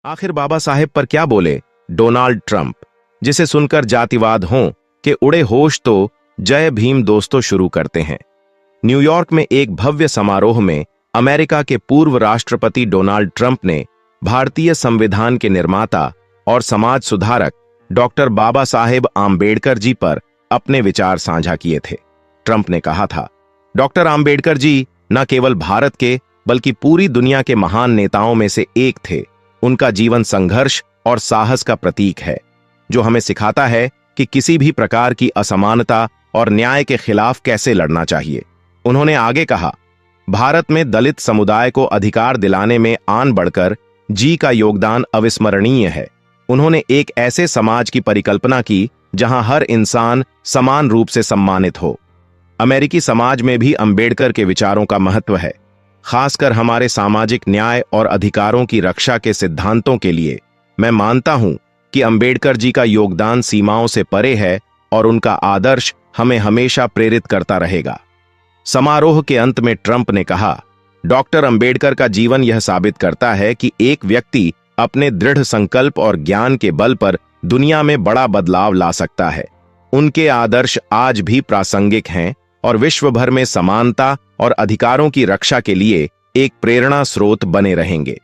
आखिर बाबा साहेब पर क्या बोले डोनाल्ड ट्रंप, जिसे सुनकर जातिवाद हों कि उड़े होश तो जय भीम दोस्तों शुरू करते हैं। न्यूयॉर्क में एक भव्य समारोह में अमेरिका के पूर्व राष्ट्रपति डोनाल्ड ट्रंप ने भारतीय संविधान के निर्माता और समाज सुधारक डॉक्टर बाबा साहेब आम्बेडकर जी पर अपने विचार साझा किए थे। ट्रंप ने कहा था, डॉक्टर आम्बेडकर जी न केवल भारत के बल्कि पूरी दुनिया के महान नेताओं में से एक थे। उनका जीवन संघर्ष और साहस का प्रतीक है, जो हमें सिखाता है कि किसी भी प्रकार की असमानता और न्याय के खिलाफ कैसे लड़ना चाहिए। उन्होंने आगे कहा, भारत में दलित समुदाय को अधिकार दिलाने में आन बढ़कर जी का योगदान अविस्मरणीय है। उन्होंने एक ऐसे समाज की परिकल्पना की जहां हर इंसान समान रूप से सम्मानित हो। अमेरिकी समाज में भी अंबेडकर के विचारों का महत्व है, खासकर हमारे सामाजिक न्याय और अधिकारों की रक्षा के सिद्धांतों के लिए। मैं मानता हूं कि अंबेडकर जी का योगदान सीमाओं से परे है और उनका आदर्श हमें हमेशा प्रेरित करता रहेगा। समारोह के अंत में ट्रंप ने कहा, डॉक्टर अंबेडकर का जीवन यह साबित करता है कि एक व्यक्ति अपने दृढ़ संकल्प और ज्ञान के बल पर दुनिया में बड़ा बदलाव ला सकता है। उनके आदर्श आज भी प्रासंगिक हैं और विश्व भर में समानता और अधिकारों की रक्षा के लिए एक प्रेरणा स्रोत बने रहेंगे।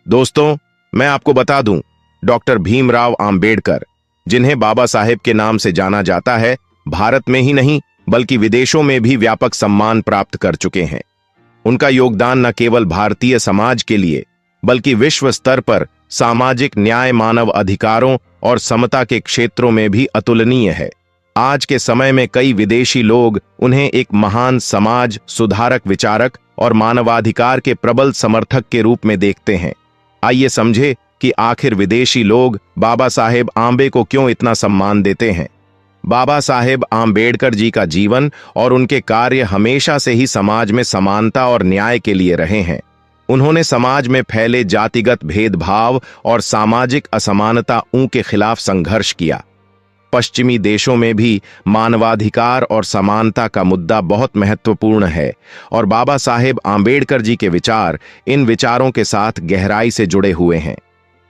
दोस्तों, मैं आपको बता दूं, डॉक्टर भीमराव आम्बेडकर, जिन्हें बाबा साहेब के नाम से जाना जाता है, भारत में ही नहीं बल्कि विदेशों में भी व्यापक सम्मान प्राप्त कर चुके हैं। उनका योगदान न केवल भारतीय समाज के लिए बल्कि विश्व स्तर पर सामाजिक न्याय, मानव अधिकारों और समता के क्षेत्रों में भी अतुलनीय है। आज के समय में कई विदेशी लोग उन्हें एक महान समाज सुधारक, विचारक और मानवाधिकार के प्रबल समर्थक के रूप में देखते हैं। आइए समझे कि आखिर विदेशी लोग बाबा साहेब आम्बे को क्यों इतना सम्मान देते हैं। बाबा साहेब आम्बेडकर जी का जीवन और उनके कार्य हमेशा से ही समाज में समानता और न्याय के लिए रहे हैं। उन्होंने समाज में फैले जातिगत भेदभाव और सामाजिक असमानताओं के खिलाफ संघर्ष किया। पश्चिमी देशों में भी मानवाधिकार और समानता का मुद्दा बहुत महत्वपूर्ण है और बाबा साहेब आम्बेडकर जी के विचार इन विचारों के साथ गहराई से जुड़े हुए हैं।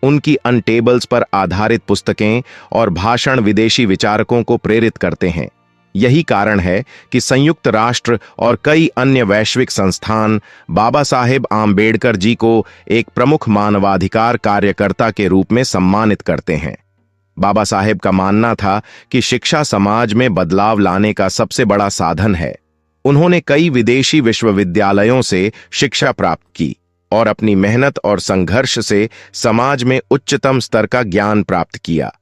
उनकी अनटेबल्स पर आधारित पुस्तकें और भाषण विदेशी विचारकों को प्रेरित करते हैं। यही कारण है कि संयुक्त राष्ट्र और कई अन्य वैश्विक संस्थान बाबा साहेब आम्बेडकर जी को एक प्रमुख मानवाधिकार कार्यकर्ता के रूप में सम्मानित करते हैं। बाबा साहेब का मानना था कि शिक्षा समाज में बदलाव लाने का सबसे बड़ा साधन है। उन्होंने कई विदेशी विश्वविद्यालयों से शिक्षा प्राप्त की और अपनी मेहनत और संघर्ष से समाज में उच्चतम स्तर का ज्ञान प्राप्त किया।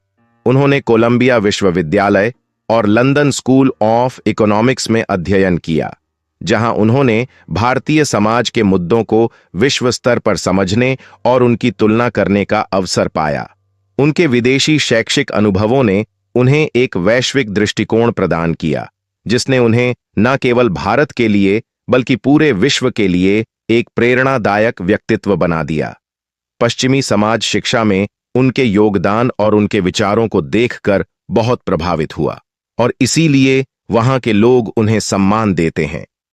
उन्होंने कोलंबिया विश्वविद्यालय और लंदन स्कूल ऑफ इकोनॉमिक्स में अध्ययन किया, जहां उन्होंने भारतीय समाज के मुद्दों को विश्व स्तर पर समझने और उनकी तुलना करने का अवसर पाया। उनके विदेशी शैक्षिक अनुभवों ने उन्हें एक वैश्विक दृष्टिकोण प्रदान किया, जिसने उन्हें न केवल भारत के लिए बल्कि पूरे विश्व के लिए एक प्रेरणादायक व्यक्तित्व बना दिया। पश्चिमी समाज शिक्षा में उनके योगदान और उनके विचारों को देखकर बहुत प्रभावित हुआ और इसीलिए वहां के लोग उन्हें सम्मान देते हैं।